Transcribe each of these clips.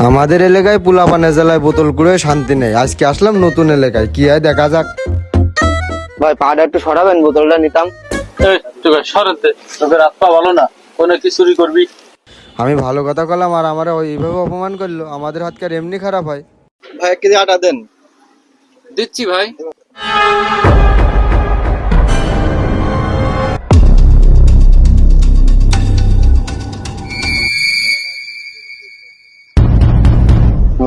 আমাদের এলাকায় পোলাপানে জেলায় বোতল কুড়ে শান্তি নেই। আজকে আসলাম নতুন এলাকায়, কি হয় দেখা যাক। ভাই পাহাড়টা একটু সরাবেন, বোতলটা নিতাম। সরাতে তোকে রাত পা ভালো না, কোনো কি চুরি করবি? আমি ভালো কথা বললাম আর আমার ওইভাবে অপমান করলো। আমাদের হাতকার এমনি খারাপ হয়। ভাই 1 কেজি আটা দেন। দিচ্ছি ভাই।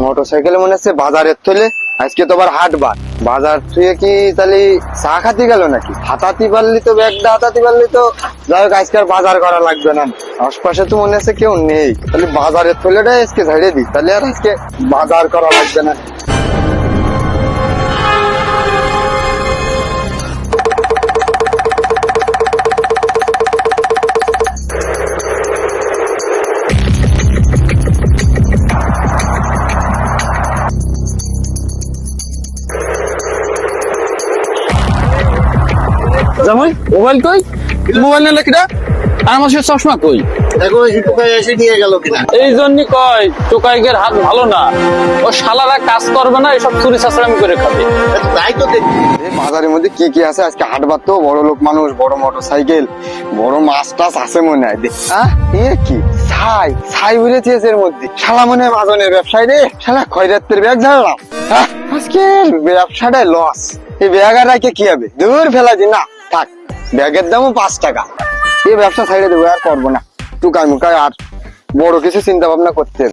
মোটরসাইকেলে মনে হচ্ছে বাজারের থলে, আজকে তো আবার হাটবার। বাজার থুয়ে কি তাহলে চা খাতে গেল নাকি? হাতাতে পারলি তো, ব্যাগটা হাতাতে পারলি তো যাই হোক, আজকে আর বাজার করা লাগবে না। আশপাশে তো মনে হচ্ছে কেউ নেই, তাহলে বাজারের থলেটাই আজকে ঝাড়িয়ে দিই, তাহলে আর আজকে বাজার করা লাগবে না। জামাই মোবাইল কই? মোবাইল নিলে কিনা? আর আমার সে চশমা কই? দেখো টোকাই এসে নিয়ে গেল কিনা। এই জন্যই কয় টোকাইগের হাত ভালো না, ও শালারা কাজ করবে না, এসব চুরি চাচড়ামি করে খাবে। তাই তো দেখি বাজারের মধ্যে কি কি আছে আজকে হাটবার। তো বড় লোক মানুষ, বড় মোটরসাইকেল, বড় মাছ টাছ আছে মনে হয়। কি ছাই ছাই বুঝেছে এর মধ্যে। শালা মনে হয় মাজনের ব্যবসায় রে, শালা খয়রাতের ব্যাগ ঝাড়লাম। আজকে ব্যবসাটাই লস। এই ব্যাগ আর রাখে কি হবে, দূর ফেলা দি না থাক। ব্যাগের দামও 5 টাকা। এই ব্যবসা ছাইড়ে দেবো, আর করবো না। টুকাই মুকাই আর বড় কিছু চিন্তা ভাবনা করতে